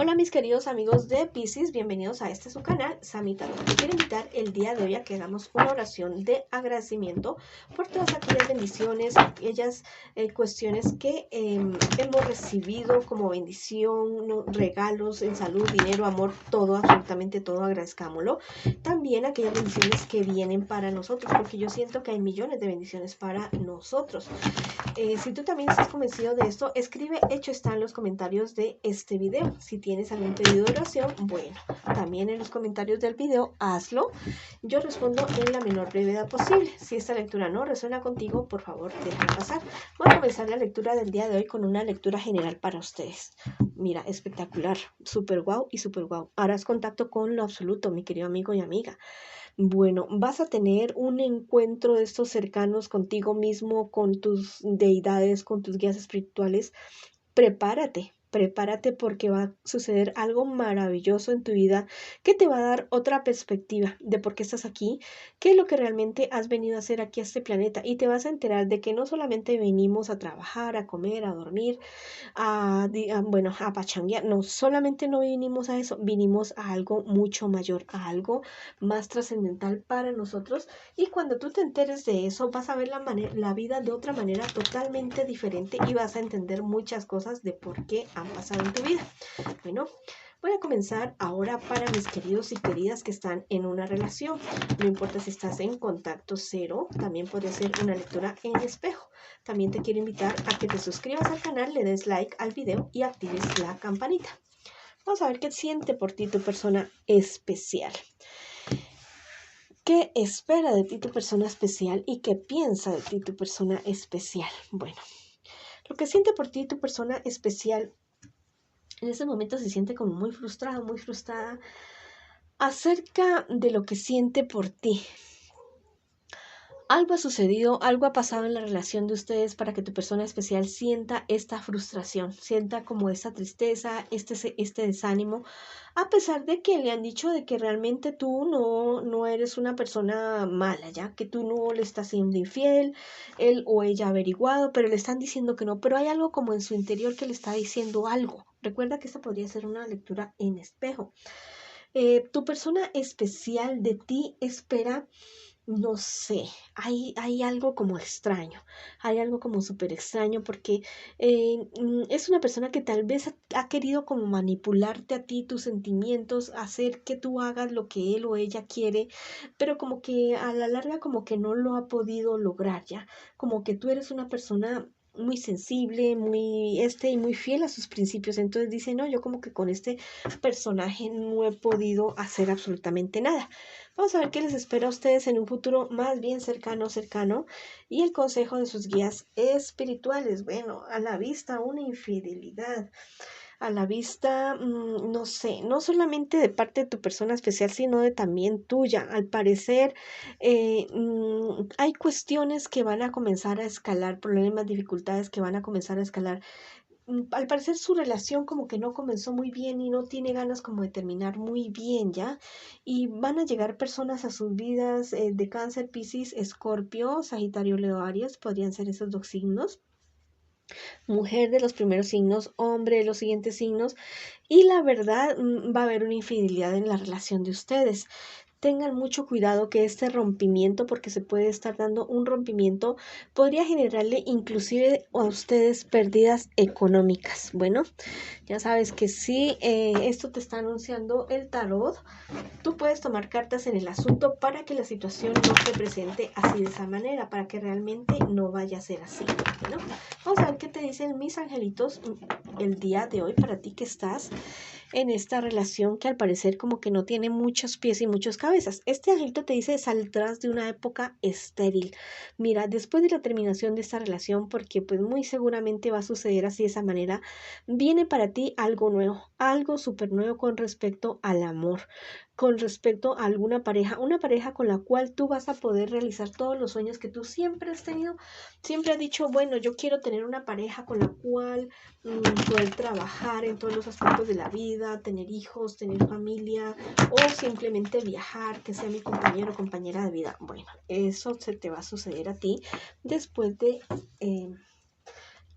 Hola mis queridos amigos de Piscis, bienvenidos a su canal, Samita. Te quiero invitar el día de hoy a que hagamos una oración de agradecimiento por todas aquellas bendiciones, aquellas cuestiones que hemos recibido como bendición, ¿no? Regalos en salud, dinero, amor, todo, absolutamente todo, agradezcámoslo. También aquellas bendiciones que vienen para nosotros, porque yo siento que hay millones de bendiciones para nosotros. Si tú también estás convencido de esto, escribe hecho está en los comentarios de este video. Si tienes algún pedido de oración, bueno, también en los comentarios del video hazlo. Yo respondo en la menor brevedad posible. Si esta lectura no resuena contigo, por favor, déjame pasar. Voy a comenzar la lectura del día de hoy con una lectura general para ustedes. Mira, espectacular, súper guau y súper guau. Harás contacto con lo absoluto, mi querido amigo y amiga. Bueno, vas a tener un encuentro de estos cercanos contigo mismo, con tus deidades, con tus guías espirituales. Prepárate porque va a suceder algo maravilloso en tu vida que te va a dar otra perspectiva de por qué estás aquí, qué es lo que realmente has venido a hacer aquí a este planeta y te vas a enterar de que no solamente venimos a trabajar, a comer, a dormir, bueno, a pachanguear. No, solamente no vinimos a eso, vinimos a algo mucho mayor, a algo más trascendental para nosotros. Y cuando tú te enteres de eso, vas a ver la vida de otra manera totalmente diferente y vas a entender muchas cosas de por qué han pasado en tu vida. Bueno, voy a comenzar ahora para mis queridos y queridas que están en una relación. No importa si estás en contacto cero, también puede ser una lectura en espejo. También te quiero invitar a que te suscribas al canal, le des like al video y actives la campanita. Vamos a ver qué siente por ti tu persona especial. ¿Qué espera de ti tu persona especial y qué piensa de ti tu persona especial? Bueno, lo que siente por ti tu persona especial en ese momento se siente como muy frustrada acerca de lo que siente por ti. Algo ha sucedido, algo ha pasado en la relación de ustedes para que tu persona especial sienta esta frustración, sienta como esta tristeza, este desánimo, a pesar de que le han dicho de que realmente tú no eres una persona mala, ya que tú no le estás siendo infiel, él o ella ha averiguado, pero le están diciendo que no, pero hay algo como en su interior que le está diciendo algo. Recuerda que esta podría ser una lectura en espejo. Tu persona especial de ti espera, no sé, hay algo como extraño, hay algo como súper extraño porque es una persona que tal vez ha querido como manipularte a ti, tus sentimientos, hacer que tú hagas lo que él o ella quiere, pero como que a la larga como que no lo ha podido lograr ya, como que tú eres una persona muy sensible, y muy fiel a sus principios, entonces dice, no, yo como que con este personaje no he podido hacer absolutamente nada. Vamos a ver qué les espera a ustedes en un futuro más bien cercano y el consejo de sus guías espirituales. Bueno, a la vista una infidelidad, a la vista, no sé, no solamente de parte de tu persona especial, sino de también tuya. Al parecer, hay cuestiones que van a comenzar a escalar, problemas, dificultades que van a comenzar a escalar. Al parecer su relación como que no comenzó muy bien y no tiene ganas como de terminar muy bien, ¿ya? Y van a llegar personas a sus vidas de Cáncer, Piscis, Escorpio, Sagitario, Leo, Aries, podrían ser esos dos signos. Mujer de los primeros signos, hombre de los siguientes signos. Y la verdad, va a haber una infidelidad en la relación de ustedes. Tengan mucho cuidado que este rompimiento, porque se puede estar dando un rompimiento, podría generarle inclusive a ustedes pérdidas económicas. Bueno, ya sabes que si esto te está anunciando el tarot, tú puedes tomar cartas en el asunto para que la situación no se presente así de esa manera, para que realmente no vaya a ser así, ¿no? Vamos a ver qué te dicen mis angelitos el día de hoy para ti que estás en esta relación que al parecer como que no tiene muchos pies y muchas cabezas. Este angelito te dice saldrás de una época estéril. Mira, después de la terminación de esta relación, porque pues muy seguramente va a suceder así de esa manera, viene para ti algo nuevo, algo súper nuevo con respecto al amor, con respecto a alguna pareja, una pareja con la cual tú vas a poder realizar todos los sueños que tú siempre has tenido. Siempre has dicho, bueno, yo quiero tener una pareja con la cual poder trabajar en todos los aspectos de la vida, tener hijos, tener familia o simplemente viajar, que sea mi compañero o compañera de vida. Bueno, eso se te va a suceder a ti después de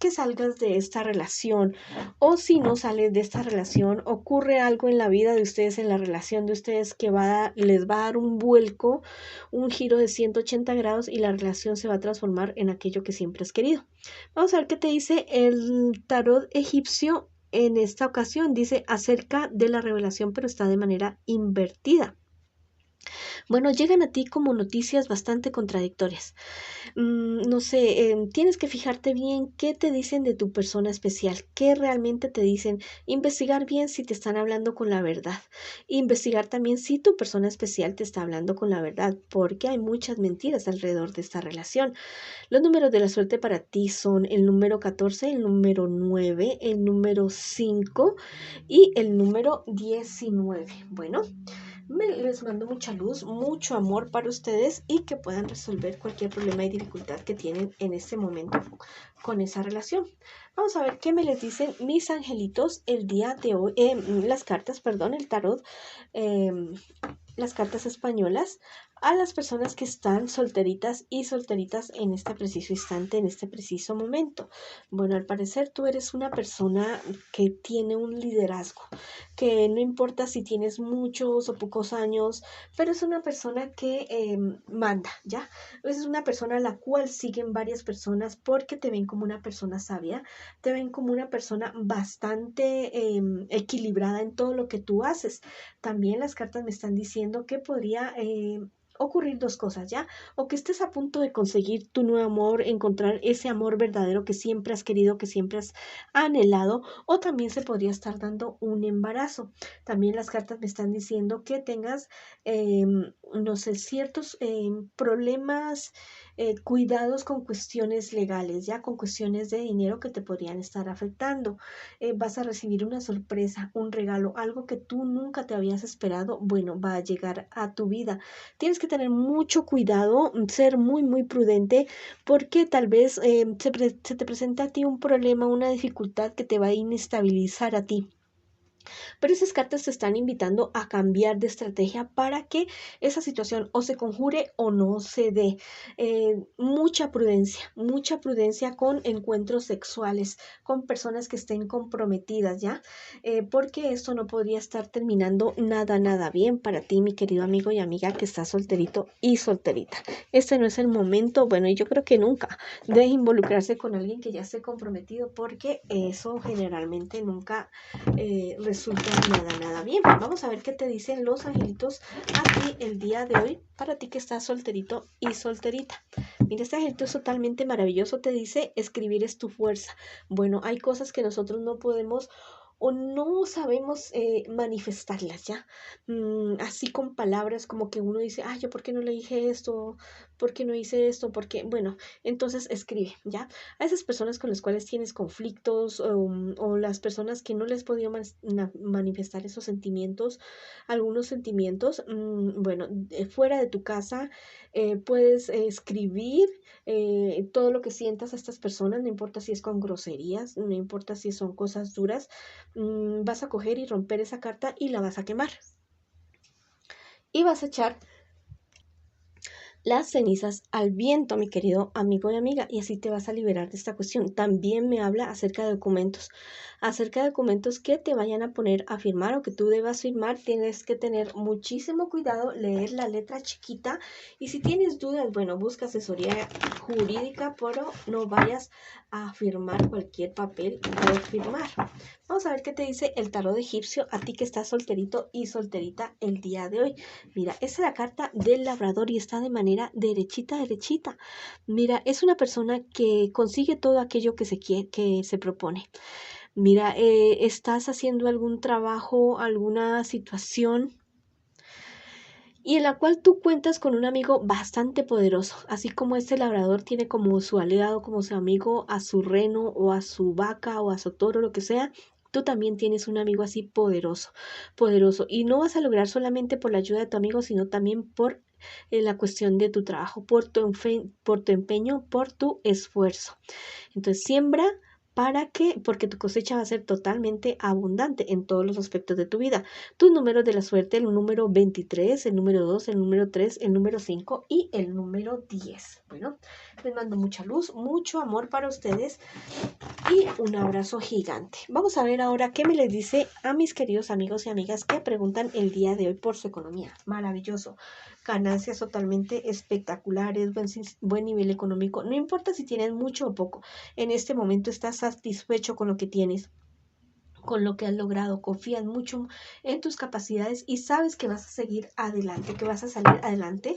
que salgas de esta relación, o si no sales de esta relación, ocurre algo en la vida de ustedes, en la relación de ustedes que les va a dar un vuelco, un giro de 180 grados y la relación se va a transformar en aquello que siempre has querido. Vamos a ver qué te dice el tarot egipcio en esta ocasión. Dice acerca de la revelación, pero está de manera invertida. Bueno, llegan a ti como noticias bastante contradictorias. No sé, tienes que fijarte bien qué te dicen de tu persona especial, qué realmente te dicen, investigar bien si te están hablando con la verdad, investigar también si tu persona especial te está hablando con la verdad, porque hay muchas mentiras alrededor de esta relación. Los números de la suerte para ti son el número 14, el número 9, el número 5 y el número 19. Bueno, les mando mucha luz, mucho amor para ustedes y que puedan resolver cualquier problema y dificultad que tienen en este momento con esa relación. Vamos a ver qué me les dicen mis angelitos el día de hoy, las cartas, perdón, el tarot, las cartas españolas, a las personas que están solteritas y solteritas en este preciso instante, en este preciso momento. Bueno, al parecer tú eres una persona que tiene un liderazgo, que no importa si tienes muchos o pocos años, pero es una persona que manda, ¿ya? Es una persona a la cual siguen varias personas porque te ven como una persona sabia, te ven como una persona bastante equilibrada en todo lo que tú haces. También las cartas me están diciendo que podría ocurrir dos cosas, ¿ya? O que estés a punto de conseguir tu nuevo amor, encontrar ese amor verdadero que siempre has querido, que siempre has anhelado, o también se podría estar dando un embarazo. También las cartas me están diciendo que tengas, no sé, ciertos problemas, cuidados con cuestiones legales, ya con cuestiones de dinero que te podrían estar afectando. Vas a recibir una sorpresa, un regalo, algo que tú nunca te habías esperado, bueno, va a llegar a tu vida. Tienes que tener mucho cuidado, ser muy, muy prudente, porque tal vez se te presenta a ti un problema, una dificultad que te va a inestabilizar a ti. Pero esas cartas te están invitando a cambiar de estrategia para que esa situación o se conjure o no se dé. Mucha prudencia con encuentros sexuales, con personas que estén comprometidas, ¿ya? Porque esto no podría estar terminando nada, nada bien para ti, mi querido amigo y amiga que está solterito y solterita. Este no es el momento, bueno, y yo creo que nunca, de involucrarse con alguien que ya esté comprometido, porque eso generalmente nunca resulta nada bien. Vamos a ver qué te dicen los angelitos a ti el día de hoy, para ti que estás solterito y solterita. Mira, este angelito es totalmente maravilloso, te dice escribir es tu fuerza. Bueno, hay cosas que nosotros no podemos o no sabemos manifestarlas, ¿ya? Así con palabras como que uno dice, ay, ¿yo por qué no le dije esto? ¿Por qué no hice esto? Porque, bueno, entonces escribe, ¿ya? A esas personas con las cuales tienes conflictos, o las personas que no les podía manifestar esos sentimientos, algunos sentimientos, bueno, fuera de tu casa puedes escribir todo lo que sientas a estas personas, no importa si es con groserías, no importa si son cosas duras, vas a coger y romper esa carta y la vas a quemar. Y vas a echar las cenizas al viento, mi querido amigo y amiga, y así te vas a liberar de esta cuestión. También me habla acerca de documentos que te vayan a poner a firmar o que tú debas firmar. Tienes que tener muchísimo cuidado, leer la letra chiquita, y si tienes dudas, bueno, busca asesoría jurídica, pero no vayas a firmar cualquier papel por firmar. Vamos a ver qué te dice el tarot egipcio a ti que estás solterito y solterita el día de hoy. Mira, esa es la carta del labrador y está de manera derechita. Mira, es una persona que consigue todo aquello que se quiere, que se propone. Mira, estás haciendo algún trabajo, alguna situación, y en la cual tú cuentas con un amigo bastante poderoso, así como este labrador tiene como su aliado, como su amigo a su reno o a su vaca o a su toro, lo que sea. Tú también tienes un amigo así poderoso, y no vas a lograr solamente por la ayuda de tu amigo, sino también por la cuestión de tu trabajo, por tu empeño, por tu esfuerzo. Entonces siembra ¿Para qué? Porque tu cosecha va a ser totalmente abundante en todos los aspectos de tu vida. Tus números de la suerte, el número 23, el número 2, el número 3, el número 5 y el número 10. Bueno, les mando mucha luz, mucho amor para ustedes y un abrazo gigante. Vamos a ver ahora qué me les dice a mis queridos amigos y amigas que preguntan el día de hoy por su economía. Maravilloso. Ganancias totalmente espectaculares, buen nivel económico. No importa si tienes mucho o poco. En este momento estás satisfecho con lo que tienes, con lo que has logrado, confías mucho en tus capacidades y sabes que vas a seguir adelante, que vas a salir adelante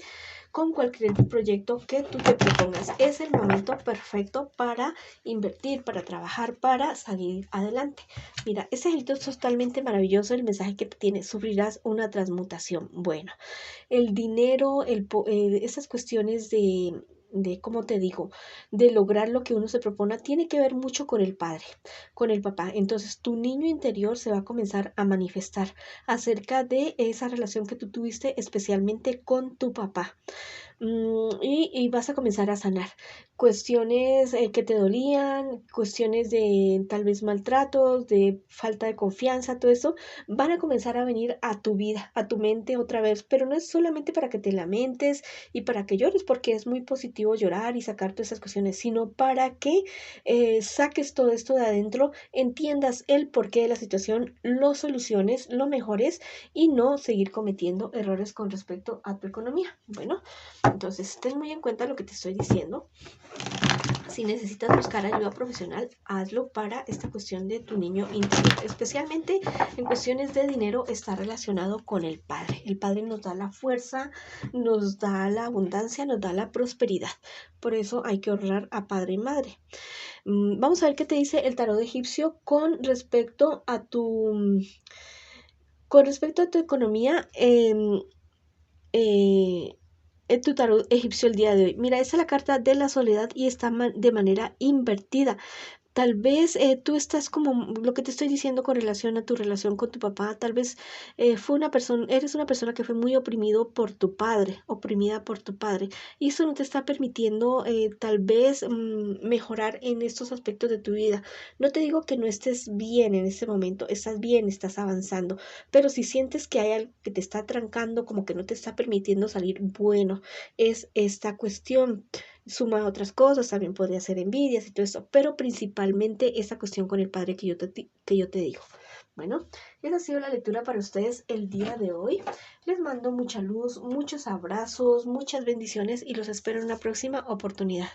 con cualquier proyecto que tú te propongas. Es el momento perfecto para invertir, para trabajar, para salir adelante. Mira, ese angelito es totalmente maravilloso. El mensaje que tiene: sufrirás una transmutación. Bueno, el dinero, esas cuestiones ¿cómo te digo? De lograr lo que uno se propone, tiene que ver mucho con el padre, con el papá. Entonces, tu niño interior se va a comenzar a manifestar acerca de esa relación que tú tuviste, especialmente con tu papá. Y vas a comenzar a sanar cuestiones que te dolían, cuestiones de tal vez maltratos, de falta de confianza, todo eso van a comenzar a venir a tu vida, a tu mente otra vez, pero no es solamente para que te lamentes y para que llores, porque es muy positivo llorar y sacar todas esas cuestiones, sino para que saques todo esto de adentro, entiendas el porqué de la situación, lo soluciones, lo mejores y no seguir cometiendo errores con respecto a tu economía. Bueno, entonces, ten muy en cuenta lo que te estoy diciendo. Si necesitas buscar ayuda profesional, hazlo para esta cuestión de tu niño interior. Especialmente en cuestiones de dinero está relacionado con el padre. El padre nos da la fuerza, nos da la abundancia, nos da la prosperidad. Por eso hay que honrar a padre y madre. Vamos a ver qué te dice el tarot egipcio con respecto a tu economía. Tu tarot egipcio el día de hoy. Mira, esa es la carta de la soledad y está de manera invertida. Tal vez tú estás como lo que te estoy diciendo con relación a tu relación con tu papá. Tal vez eres una persona que fue muy oprimido por tu padre, oprimida por tu padre. Y eso no te está permitiendo tal vez mejorar en estos aspectos de tu vida. No te digo que no estés bien en este momento, estás bien, estás avanzando. Pero si sientes que hay algo que te está trancando, como que no te está permitiendo salir, bueno, es esta cuestión. Suma a otras cosas, también podría ser envidias y todo eso, pero principalmente esa cuestión con el padre que yo te digo. Bueno, esa ha sido la lectura para ustedes el día de hoy. Les mando mucha luz, muchos abrazos, muchas bendiciones y los espero en una próxima oportunidad.